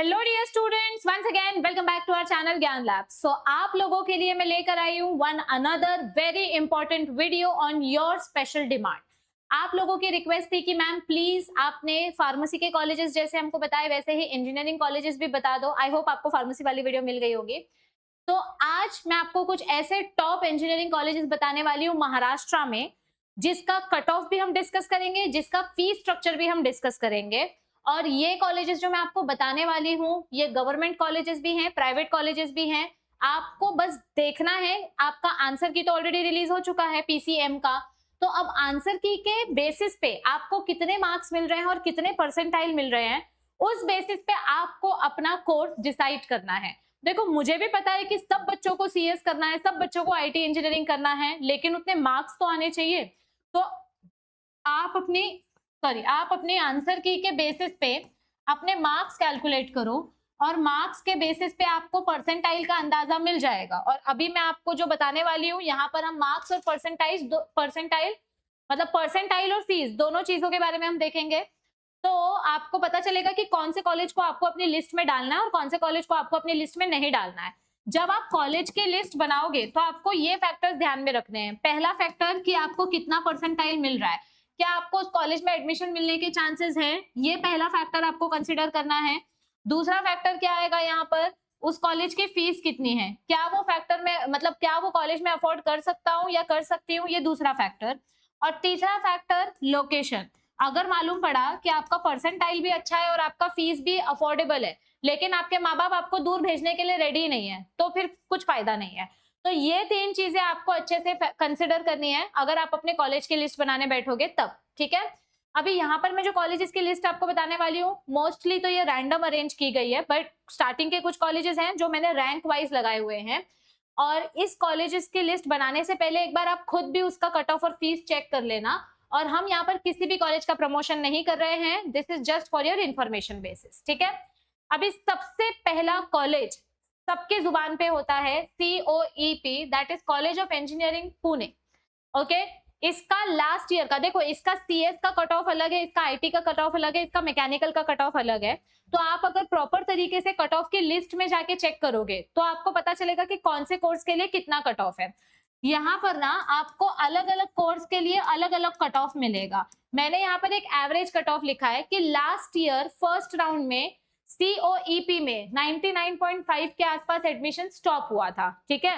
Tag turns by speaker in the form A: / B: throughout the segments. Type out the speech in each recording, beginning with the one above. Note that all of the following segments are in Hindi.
A: Hello dear students, once again welcome back to our channel Gyan lab. So आप लोगों के लिए मैं लेकर आई हूँ one another very important video on your special demand. आप लोगों की रिक्वेस्ट थी कि मैम प्लीज आपने फार्मेसी के कॉलेजेस जैसे हमको बताए वैसे ही इंजीनियरिंग कॉलेजेस भी बता दो। आई होप आपको फार्मेसी वाली वीडियो मिल गई होगी। तो आज मैं आपको कुछ ऐसे टॉप इंजीनियरिंग कॉलेजेस बताने वाली हूँ महाराष्ट्र में, जिसका कट ऑफ भी हम डिस्कस करेंगे, जिसका फीस स्ट्रक्चर भी हम डिस्कस करेंगे। और ये कॉलेजेस जो मैं आपको बताने वाली हूँ ये गवर्नमेंट कॉलेजेस भी हैं, प्राइवेट कॉलेजेस भी हैं। आपको बस देखना है, आपका आंसर की तो ऑलरेडी रिलीज हो चुका है पीसीएम का। तो अब आंसर की के बेसिस पे आपको कितने मार्क्स मिल रहे हैं और कितने परसेंटाइल मिल रहे हैं, उस बेसिस पे आपको अपना कोर्स डिसाइड करना है। देखो, मुझे भी पता है कि सब बच्चों को सीएस करना है, सब बच्चों को आईटी इंजीनियरिंग करना है, लेकिन उतने मार्क्स तो आने चाहिए। तो आप अपने आंसर की के बेसिस पे अपने मार्क्स कैलकुलेट करो और मार्क्स के बेसिस पे आपको परसेंटाइल का अंदाजा मिल जाएगा। और अभी मैं आपको जो बताने वाली हूँ, यहाँ पर हम मार्क्स और परसेंटाइल मतलब परसेंटाइल और फीस दोनों चीजों के बारे में हम देखेंगे। तो आपको पता चलेगा कि कौन से कॉलेज को आपको अपनी लिस्ट में डालना है और कौन से कॉलेज को आपको अपनी लिस्ट में नहीं डालना है। जब आप कॉलेज की लिस्ट बनाओगे तो आपको ये फैक्टर्स ध्यान में रखने हैं। पहला फैक्टर कि आपको कितना परसेंटाइल मिल रहा है, क्या आपको उस कॉलेज में एडमिशन मिलने के चांसेस हैं, ये पहला फैक्टर आपको कंसीडर करना है। दूसरा फैक्टर क्या आएगा यहाँ पर, उस कॉलेज की फीस कितनी है, क्या वो फैक्टर में मतलब क्या वो कॉलेज में अफोर्ड कर सकता हूँ या कर सकती हूँ, ये दूसरा फैक्टर। और तीसरा फैक्टर लोकेशन। अगर मालूम पड़ा कि आपका परसेंटाइल भी अच्छा है और आपका फीस भी अफोर्डेबल है, लेकिन आपके माँ बाप आपको दूर भेजने के लिए रेडी नहीं है, तो फिर कुछ फायदा नहीं है। तो ये तीन चीजें आपको अच्छे से कंसिडर करनी है अगर आप अपने कॉलेज की लिस्ट बनाने बैठोगे तब, ठीक है। अभी यहाँ पर मैं जो कॉलेजेस की लिस्ट आपको बताने वाली हूँ, मोस्टली तो ये रैंडम अरेंज की गई है, बट स्टार्टिंग के कुछ कॉलेजेस हैं जो मैंने रैंक वाइज लगाए हुए हैं। और इस कॉलेजेस की लिस्ट बनाने से पहले एक बार आप खुद भी उसका कट ऑफ और फीस चेक कर लेना। और हम यहाँ पर किसी भी कॉलेज का प्रमोशन नहीं कर रहे हैं, this is just for your information basis, ठीक है। अभी सबसे पहला कॉलेज सबके जुबान पे होता है COEP, that is college of engineering Pune. Okay, इसका लास्ट ईयर का देखो, इसका CS का कट ऑफ अलग है, इसका IT का कट ऑफ अलग है, इसका मैकेनिकल का कट ऑफ अलग है। तो आप अगर प्रॉपर तरीके से कट ऑफ की लिस्ट में जाके चेक करोगे तो आपको पता चलेगा कि कौन से कोर्स के लिए कितना कट ऑफ है। यहाँ पर ना आपको अलग अलग कोर्स के लिए अलग अलग कट ऑफ मिलेगा। मैंने यहाँ पर एक एवरेज कट ऑफ लिखा है कि लास्ट ईयर फर्स्ट राउंड में COEP में 99.5 के आसपास एडमिशन स्टॉप हुआ था, ठीक है।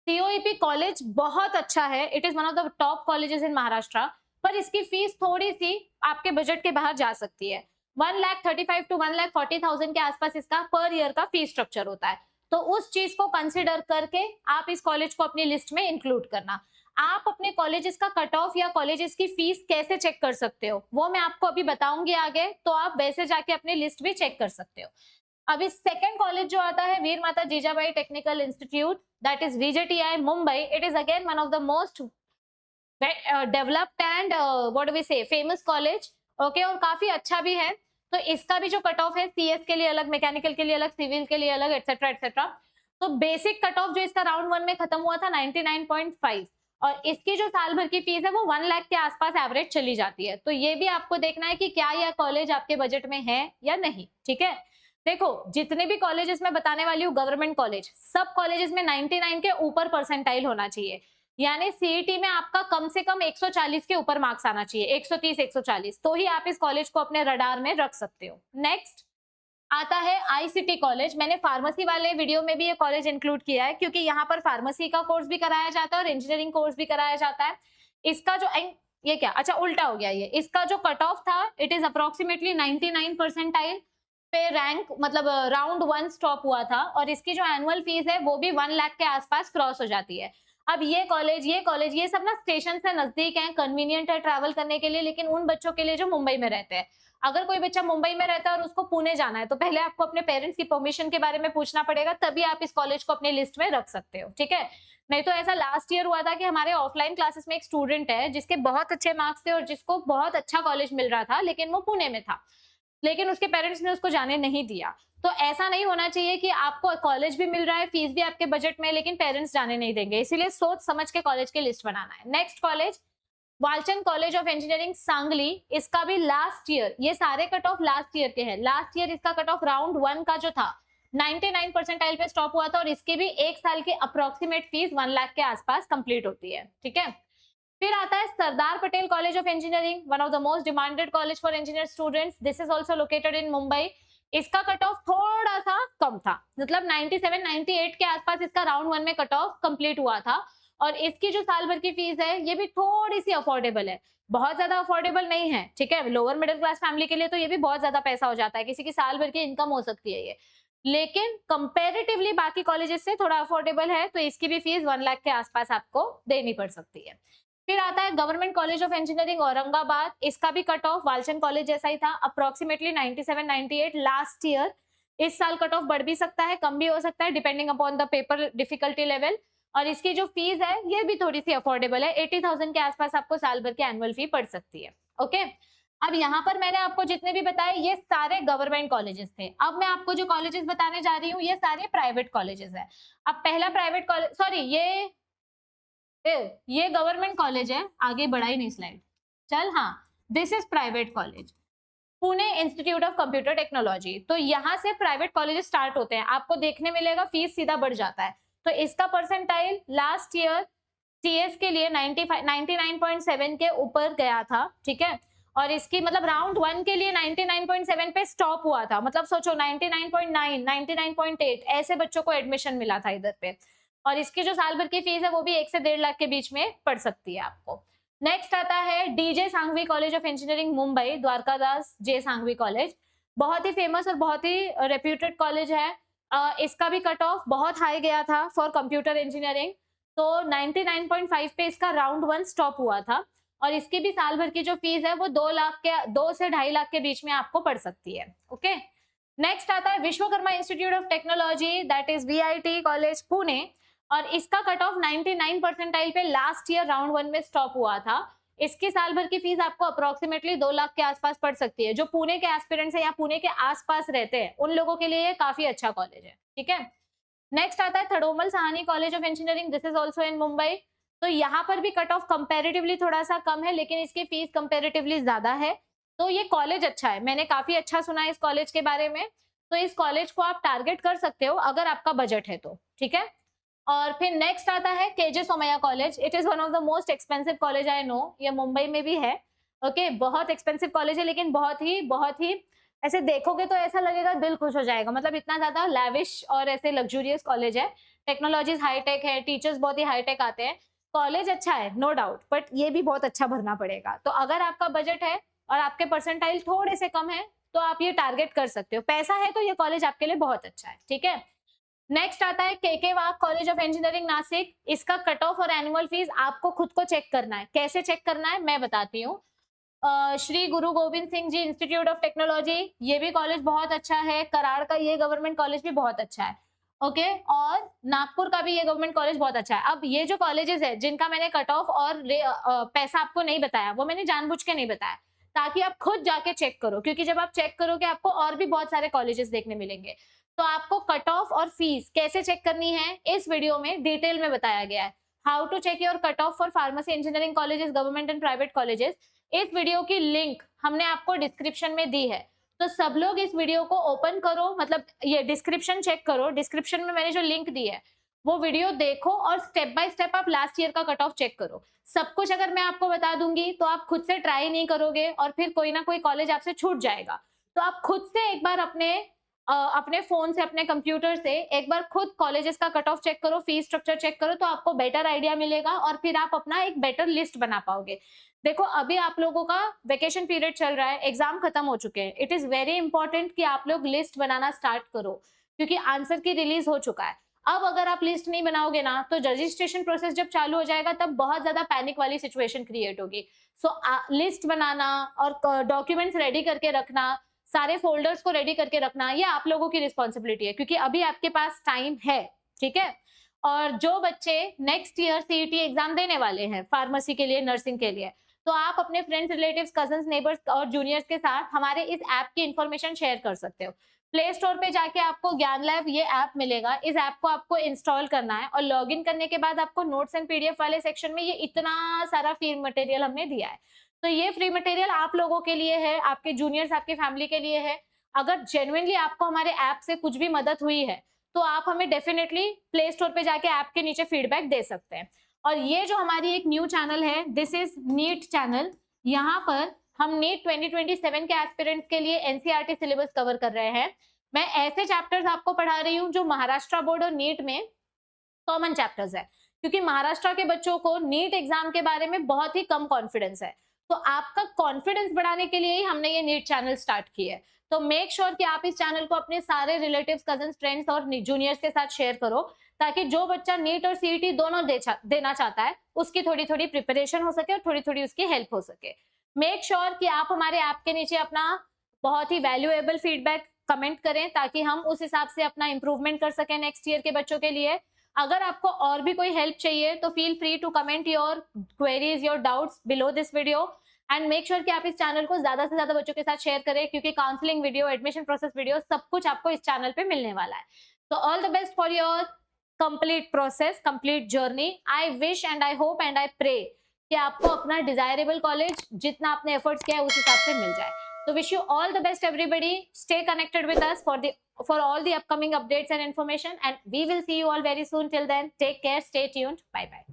A: COEP कॉलेज बहुत अच्छा है, it is one of the top colleges in Maharashtra, पर इसकी फीस थोड़ी सी आपके बजट के बाहर जा सकती है। 1,35,000 to 1,40,000 के आसपास इसका पर ईयर का फीस स्ट्रक्चर होता है। तो उस चीज को कंसिडर करके आप इस कॉलेज को अपनी लिस्ट में इंक्लूड करना। आप अपने कॉलेजेस का कट ऑफ या कॉलेजेस की फीस कैसे चेक कर सकते हो वो मैं आपको अभी बताऊंगी आगे, तो आप वैसे जाके अपनी लिस्ट भी चेक कर सकते हो। अभी सेकंड कॉलेज जो आता है Veer Mata Jijabai technical institute, that is VJTI Mumbai. It is again one of the most developed and what do we say famous college, okay, और काफी अच्छा भी है। तो इसका भी जो कट ऑफ है CS के लिए अलग, मैकेनिकल के लिए अलग, सिविल के लिए अलग, एटसेट्रा एटसेट्रा। तो बेसिक कट ऑफ जो इसका राउंड 1 में खत्म हुआ था 99.5, और इसकी जो साल भर की फीस है वो 1 लाख के आसपास एवरेज चली जाती है। तो ये भी आपको देखना है कि क्या यह कॉलेज आपके बजट में है या नहीं, ठीक है। देखो, जितने भी कॉलेजेस मैं बताने वाली हूँ गवर्नमेंट कॉलेज, सब कॉलेजेस में 99 के ऊपर परसेंटाइल होना चाहिए, यानी CET में आपका कम से कम 140 के ऊपर मार्क्स आना चाहिए, 130 140, तो ही आप इस कॉलेज को अपने रडार में रख सकते हो। नेक्स्ट आता है ICT कॉलेज। मैंने फार्मेसी वाले वीडियो में भी ये कॉलेज इंक्लूड किया है क्योंकि यहाँ पर फार्मेसी का कोर्स भी कराया जाता है और इंजीनियरिंग कोर्स भी कराया जाता है। इसका जो ये क्या, अच्छा उल्टा हो गया, ये इसका जो कट ऑफ था इट इज अप्रोक्सीमेटली 99 परसेंटाइल पे रैंक मतलब राउंड 1 स्टॉप हुआ था, और इसकी जो एनुअल फीस है वो भी 1 लाख के आसपास क्रॉस हो जाती है। अब ये कॉलेज ये सब ना स्टेशन से नजदीक है, कन्वीनियंट है ट्रैवल करने के लिए, लेकिन उन बच्चों के लिए जो मुंबई में रहते हैं। अगर कोई बच्चा मुंबई में रहता है और उसको पुणे जाना है तो पहले आपको अपने पेरेंट्स की परमिशन के बारे में पूछना पड़ेगा, तभी आप इस कॉलेज को अपनी लिस्ट में रख सकते हो, ठीक है। नहीं तो ऐसा लास्ट ईयर हुआ था कि हमारे ऑफलाइन क्लासेस में एक स्टूडेंट है जिसके बहुत अच्छे मार्क्स थे और जिसको बहुत अच्छा कॉलेज मिल रहा था, लेकिन वो पुणे में था, लेकिन उसके पेरेंट्स ने उसको जाने नहीं दिया। तो ऐसा नहीं होना चाहिए कि आपको कॉलेज भी मिल रहा है, फीस भी आपके बजट में, लेकिन पेरेंट्स जाने नहीं देंगे। इसीलिए सोच समझ के कॉलेज की लिस्ट बनाना है। Next college Walchand college of engineering Sangli, इसका भी लास्ट ईयर, ये सारे कट ऑफ लास्ट ईयर के हैं, लास्ट ईयर इसका कट ऑफ राउंड 1 का जो था 99 परसेंटाइल पे स्टॉप हुआ था और इसकी भी 1 साल की अप्रोक्सीमेट फीस 1 लाख के आसपास कंप्लीट होती है, ठीक है। फिर आता है Sardar Patel college of engineering, one of the most demanded college for engineer students, this is also located in Mumbai. इसका कट ऑफ थोड़ा सा कम था, मतलब 97 98 के आसपास इसका राउंड 1 में कट ऑफ कंप्लीट हुआ था और इसकी जो साल भर की फीस है ये भी थोड़ी सी अफोर्डेबल है, बहुत ज्यादा अफोर्डेबल नहीं है, ठीक है। लोअर मिडिल क्लास फैमिली के लिए तो ये भी बहुत ज्यादा पैसा हो जाता है, किसी की साल भर की इनकम हो सकती है ये, लेकिन कंपैरेटिवली बाकी कॉलेजेस से थोड़ा अफोर्डेबल है, तो इसकी भी फीस 1 लाख के आसपास आपको देनी पड़ सकती है। फिर आता है government college of engineering Aurangabad, इसका भी कट ऑफ वालचंद कॉलेज जैसा ही था, अप्रोक्सीमेटली 97 98 लास्ट ईयर। इस साल कट ऑफ बढ़ भी सकता है, कम भी हो सकता है, depending upon the paper difficulty level. और इसकी जो फीस है ये भी थोड़ी सी अफोर्डेबल है, 80,000 के आसपास आपको साल भर की एनुअल फी पड़ सकती है, ओके। अब यहाँ पर मैंने आपको जितने भी बताए ये सारे गवर्नमेंट कॉलेजेस थे। अब मैं आपको जो कॉलेजेस बताने जा रही हूँ ये सारे प्राइवेट कॉलेजेस है। अब पहला प्राइवेट कॉलेज, सॉरी ये गवर्नमेंट कॉलेज है, आगे बढ़ा ही नहीं स्लाइड, चल हाँ, this is private college Pune institute of computer technology. तो यहाँ से प्राइवेट कॉलेजेस स्टार्ट होते हैं, आपको देखने मिलेगा फीस सीधा बढ़ जाता है। तो इसका परसेंटाइल लास्ट ईयर टीएस के लिए 99.7 के ऊपर गया था, ठीक है। और इसकी मतलब राउंड 1 के लिए 99.7 पे स्टॉप हुआ था, मतलब सोचो 99.9 99.8 ऐसे बच्चों को एडमिशन मिला था इधर पे। और इसकी जो साल भर की फीस है वो भी 1 से 1.5 लाख के बीच में पड़ सकती है आपको। नेक्स्ट आता है DJ Sanghvi college of engineering Mumbai, Dwarkadas J Sanghvi college, बहुत ही फेमस और बहुत ही रेप्यूटेड कॉलेज है। इसका भी कट ऑफ बहुत हाई गया था फॉर कंप्यूटर इंजीनियरिंग, तो 99.5 पे इसका राउंड 1 स्टॉप हुआ था और इसकी भी साल भर की जो फीस है वो 2 से 2.5 लाख के बीच में आपको पड़ सकती है, ओके। नेक्स्ट आता है Vishwakarma institute of technology, that is VIT college Pune, और इसका कट ऑफ 99 परसेंटाइल पे लास्ट ईयर राउंड 1 में स्टॉप हुआ था। इसकी साल भर की फीस आपको अप्रोक्सीमेटली 2 लाख के आसपास पड़ सकती है। जो पुणे के एस्पिरेंट्स हैं या पुणे के आसपास रहते हैं उन लोगों के लिए ये काफी अच्छा कॉलेज है, ठीक है। नेक्स्ट आता है Thadomal Shahani college of engineering, this is also in Mumbai. तो यहाँ पर भी कट ऑफ कंपेरेटिवली थोड़ा सा कम है, लेकिन इसकी फीस कंपेरेटिवली ज्यादा है। तो ये कॉलेज अच्छा है, मैंने काफी अच्छा सुना है इस कॉलेज के बारे में, तो इस कॉलेज को आप टारगेट कर सकते हो अगर आपका बजट है तो, ठीक है। और फिर नेक्स्ट आता है KJ Somaiya college, it is one of the most expensive college I know, ये मुंबई में भी है, ओके। बहुत एक्सपेंसिव कॉलेज है, लेकिन बहुत ही ऐसे देखोगे तो ऐसा लगेगा दिल खुश हो जाएगा, मतलब इतना ज्यादा लैविश और ऐसे लग्जूरियस कॉलेज है। टेक्नोलॉजीज हाईटेक है, टीचर्स बहुत ही हाईटेक आते हैं, कॉलेज अच्छा है नो डाउट, बट ये भी बहुत अच्छा भरना पड़ेगा। तो अगर आपका बजट है और आपके परसेंटाइल थोड़े से कम है तो आप ये टारगेट कर सकते हो, पैसा है तो ये कॉलेज आपके लिए बहुत अच्छा है, ठीक है। नेक्स्ट आता है केके वाघ कॉलेज ऑफ इंजीनियरिंग नासिक, इसका कट ऑफ और एनुअल फीस आपको खुद को चेक करना है। कैसे चेक करना है मैं बताती हूँ। श्री गुरु Govind Singh ji institute of technology, ये भी कॉलेज बहुत अच्छा है। कराड़ का ये गवर्नमेंट कॉलेज भी बहुत अच्छा है, ओके। और नागपुर का भी ये गवर्नमेंट कॉलेज बहुत अच्छा है। अब ये जो कॉलेजेस है जिनका मैंने कट ऑफ और पैसा आपको नहीं बताया, वो मैंने जानबूझ के नहीं बताया ताकि आप खुद जाके चेक करो, क्योंकि जब आप चेक करोगे आपको और भी बहुत सारे कॉलेजेस देखने मिलेंगे। तो आपको कट ऑफ और फीस कैसे चेक करनी है इस वीडियो में डिटेल में बताया गया है। How to check your cut off for pharmacy engineering colleges, government and private colleges, इस वीडियो की लिंक हमने आपको डिस्क्रिप्शन में दी है। तो सब लोग इस वीडियो को ओपन करो, मतलब ये डिस्क्रिप्शन चेक करो, डिस्क्रिप्शन में मैंने जो लिंक दी है वो वीडियो देखो और स्टेप बाय स्टेप आप लास्ट ईयर का कट ऑफ चेक करो। सब कुछ अगर मैं आपको बता दूंगी तो आप खुद से ट्राई नहीं करोगे और फिर कोई ना कोई कॉलेज आपसे छूट जाएगा। तो आप खुद से एक बार अपने फोन से, अपने कंप्यूटर से एक बार खुद कॉलेजेस का कट ऑफ चेक करो, फीस स्ट्रक्चर चेक करो, तो आपको बेटर आइडिया मिलेगा और फिर आप अपना एक बेटर लिस्ट बना पाओगे। देखो अभी आप लोगों का वेकेशन पीरियड चल रहा है, एग्जाम खत्म हो चुके हैं, इट इज वेरी इंपॉर्टेंट कि आप लोग लिस्ट बनाना स्टार्ट करो, क्योंकि आंसर की रिलीज हो चुका है। अब अगर आप लिस्ट नहीं बनाओगे ना तो रजिस्ट्रेशन प्रोसेस जब चालू हो जाएगा तब बहुत ज्यादा पैनिक वाली सिचुएशन क्रिएट होगी। सो लिस्ट बनाना और डॉक्यूमेंट्स रेडी करके रखना, सारे फोल्डर्स को रेडी करके रखना, ये आप लोगों की रिस्पॉन्सिबिलिटी है, क्योंकि अभी आपके पास टाइम है, ठीक है। और जो बच्चे नेक्स्ट ईयर सीईटी एग्जाम देने वाले हैं फार्मेसी के लिए, नर्सिंग के लिए, तो आप अपने फ्रेंड्स, रिलेटिव्स, कजन्स, नेबर्स और जूनियर्स के साथ हमारे इस ऐप की इंफॉर्मेशन शेयर कर सकते हो। प्ले स्टोर पे जाके आपको ज्ञान लैब ये ऐप मिलेगा, इस ऐप को आपको इंस्टॉल करना है और लॉगिन करने के बाद आपको नोट्स एंड पीडीएफ वाले सेक्शन में ये इतना सारा फ्री मटेरियल हमने दिया है। तो ये फ्री मटेरियल आप लोगों के लिए है, आपके जूनियर्स, आपकी फैमिली के लिए है। अगर जेन्युइनली आपको हमारे ऐप से कुछ भी मदद हुई है तो आप हमें डेफिनेटली प्ले स्टोर पे जाके ऐप के नीचे फीडबैक दे सकते हैं। और ये जो हमारी एक न्यू चैनल है, दिस इज नीट चैनल, यहाँ पर हम नीट 2027 के एस्पिरेंट्स के लिए एनसीईआरटी सिलेबस कवर कर रहे हैं। मैं ऐसे चैप्टर्स आपको पढ़ा रही हूँ जो महाराष्ट्र बोर्ड और नीट में कॉमन चैप्टर्स है, क्योंकि महाराष्ट्र के बच्चों को नीट एग्जाम के बारे में बहुत ही कम कॉन्फिडेंस है। तो आपका कॉन्फिडेंस बढ़ाने के लिए ही हमने ये नीट चैनल स्टार्ट की है। तो मेक श्योर कि आप इस चैनल को अपने सारे रिलेटिव्स, कजन्स, फ्रेंड्स और जूनियर्स के साथ शेयर करो, ताकि जो बच्चा नीट और सीईटी दोनों देना चाहता है उसकी थोड़ी थोड़ी प्रिपरेशन हो सके और थोड़ी थोड़ी उसकी हेल्प हो सके। मेक श्योर कि आप हमारे ऐप के नीचे अपना बहुत ही वैल्यूएबल फीडबैक कमेंट करें, ताकि हम उस हिसाब से अपना इंप्रूवमेंट कर सकें नेक्स्ट ईयर के बच्चों के लिए। अगर आपको और भी कोई हेल्प चाहिए तो feel free to comment your queries, your doubts below this video, and make sure कि आप इस चैनल को ज्यादा से ज्यादा बच्चों के साथ शेयर करें, क्योंकि counselling video, admission process video सब कुछ आपको इस चैनल पे मिलने वाला है। तो all the best for your complete process, complete journey. I wish and I hope and I pray कि आपको अपना डिजायरेबल कॉलेज जितना आपने एफर्ट्स किया है उस हिसाब से मिल जाए। तो wish you all the best everybody. Stay connected with us for all the upcoming updates and information, and we will see you all very soon. Till then, take care, stay tuned. Bye bye.